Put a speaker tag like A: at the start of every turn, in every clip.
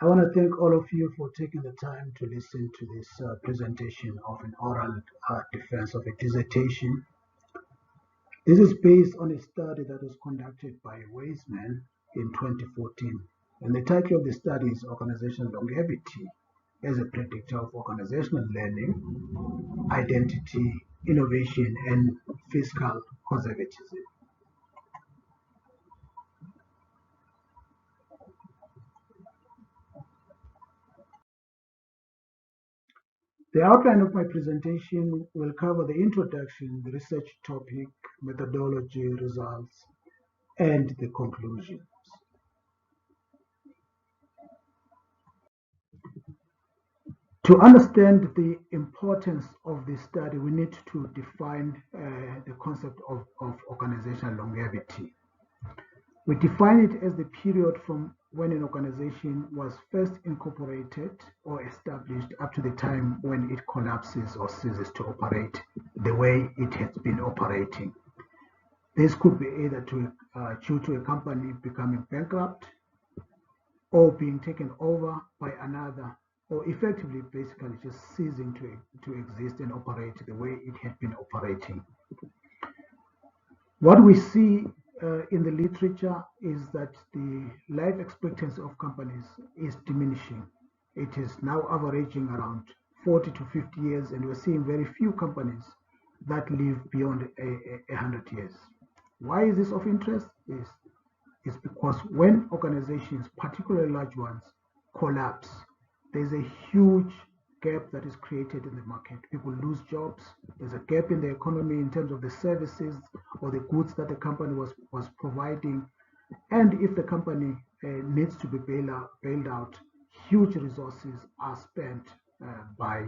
A: I want to thank all of you for taking the time to listen to this presentation of an oral defense of a dissertation. This is based on a study that was conducted by Weizmann in 2014. And the title of the study is Organizational Longevity as a Predictor of Organizational Learning, Identity, Innovation, and Fiscal Conservatism. The outline of my presentation will cover the introduction, the research topic, methodology, results, and the conclusions. To understand the importance of this study, we need to define the concept of organizational longevity. We define it as the period from when an organization was first incorporated or established up to the time when it collapses or ceases to operate the way it has been operating. This could be either due to a company becoming bankrupt or being taken over by another, or effectively basically just ceasing to exist and operate the way it had been operating. What we see in the literature is that the life expectancy of companies is diminishing. It is now averaging around 40 to 50 years, and we're seeing very few companies that live beyond 100 years. Why is this of interest? Is because when organizations, particularly large ones, collapse, there's a huge gap that is created in the market. People lose jobs. There's a gap in the economy in terms of the services or the goods that the company was providing. And if the company needs to be bailed out, huge resources are spent by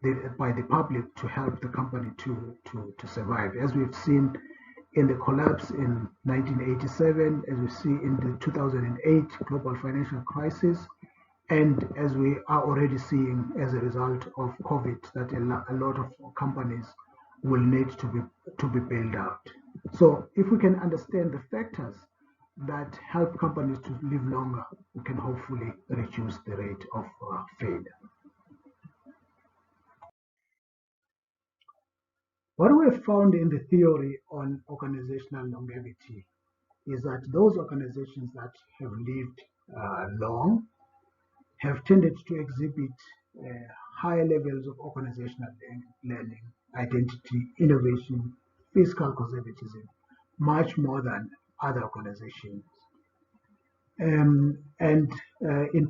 A: the public to help the company to survive. As we've seen in the collapse in 1987, as we see in the 2008 global financial crisis, and as we are already seeing as a result of COVID, that a lot of companies will need to be bailed out. So if we can understand the factors that help companies to live longer, we can hopefully reduce the rate of failure. What we have found in the theory on organizational longevity is that those organizations that have lived long have tended to exhibit higher levels of organizational learning, identity, innovation, fiscal conservatism, much more than other organizations. In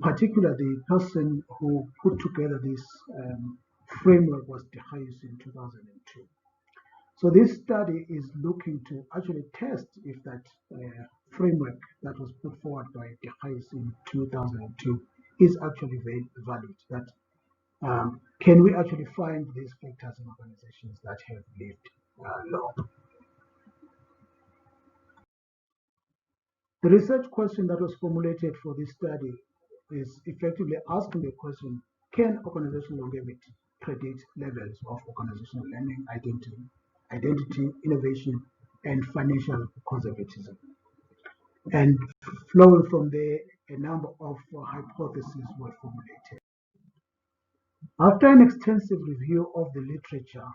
A: particular, the person who put together this framework was De Gijs in 2002. So this study is looking to actually test if that framework that was put forward by De Gijs in 2002 is actually valid. That can we actually find these factors in organizations that have lived long? The research question that was formulated for this study is effectively asking the question, can organizational longevity predict levels of organizational learning, identity, innovation, and financial conservatism? And flowing from there, a number of hypotheses were formulated. After an extensive review of the literature,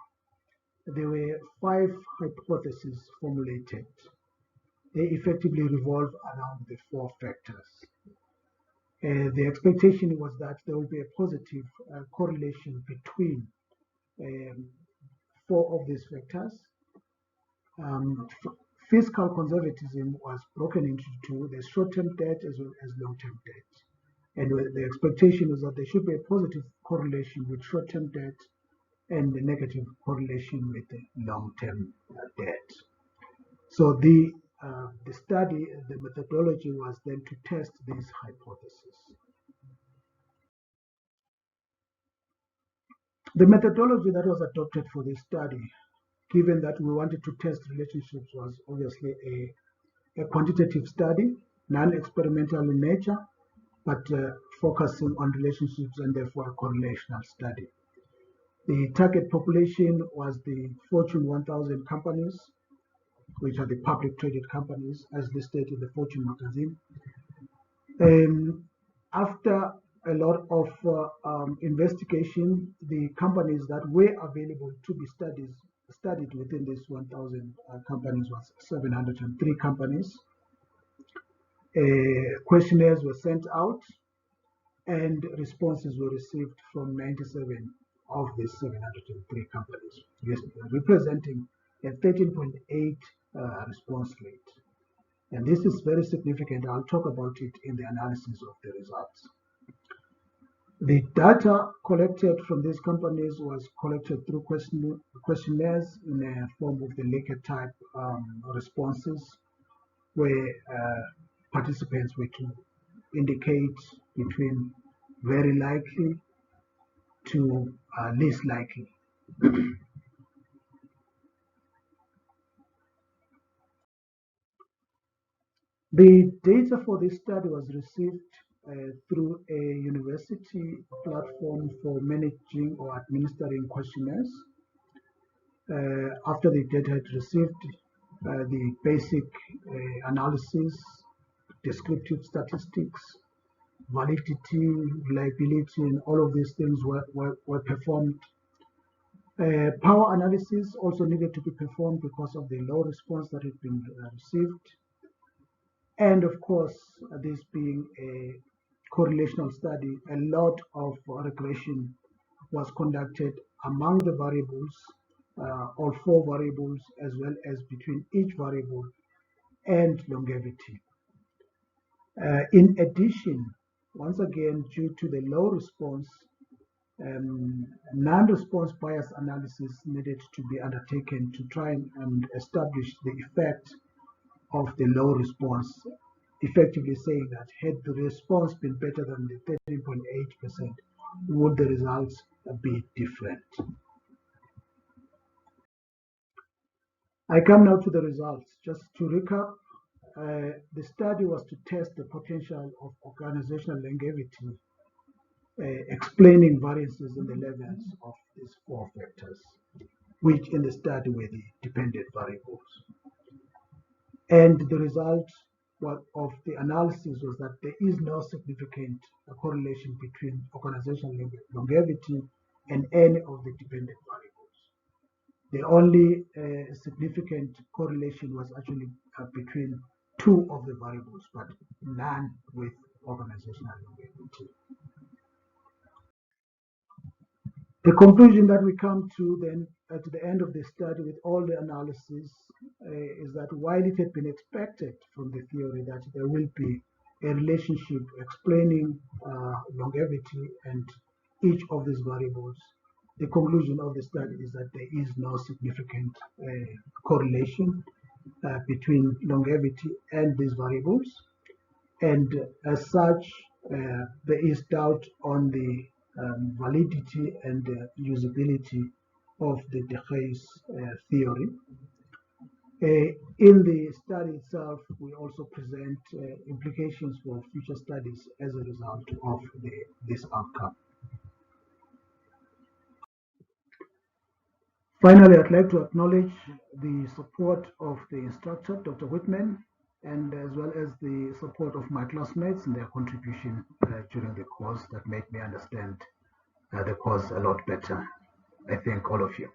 A: there were 5 hypotheses formulated. They effectively revolve around the 4 factors. The expectation was that there will be a positive correlation between 4 of these factors. Fiscal conservatism was broken into 2, the short-term debt as well as long-term debt. And the expectation was that there should be a positive correlation with short-term debt and the negative correlation with the long-term debt. So the study, the methodology was then to test these hypotheses. The methodology that was adopted for this study, given that we wanted to test relationships, was obviously a quantitative study, non-experimental in nature, but focusing on relationships and therefore a correlational study. The target population was the Fortune 1000 companies, which are the public traded companies as listed in the Fortune magazine. After a lot of investigation. The companies that were available to be studied within this 1,000 companies was 703 companies. Questionnaires were sent out and responses were received from 97 of these 703 companies, yes, representing a 13.8 response rate. And this is very significant. I'll talk about it in the analysis of the results. The data collected from these companies was collected through questionnaires in a form of the Likert type responses, where participants were to indicate between very likely to least likely. The data for this study was received through a university platform for managing or administering questionnaires. After the data had received, the basic analysis, descriptive statistics, validity, reliability, and all of these things were performed. Power analysis also needed to be performed because of the low response that had been received. And of course, this being a correlational study, a lot of regression was conducted among the variables, all four variables, as well as between each variable and longevity. In addition, once again, due to the low response, non-response bias analysis needed to be undertaken to try and establish the effect of the low response, effectively saying that had the response been better than the 13.8%, would the results be different? I come now to the results. Just to recap, the study was to test the potential of organizational longevity, explaining variances in the levels of these four factors, which in the study were the dependent variables. And the result of the analysis was that there is no significant correlation between organizational longevity and any of the dependent variables. The only significant correlation was actually between two of the variables, but none with organizational longevity. The conclusion that we come to then at the end of the study with all the analysis is that while it had been expected from the theory that there will be a relationship explaining longevity and each of these variables, the conclusion of the study is that there is no significant correlation between longevity and these variables. And as such, there is doubt on the validity and usability of the De Gees theory. In the study itself, we also present implications for future studies as a result of this outcome. Finally, I'd like to acknowledge the support of the instructor, Dr. Whitman, and as well as the support of my classmates and their contribution during the course that made me understand the course a lot better. I thank all of you.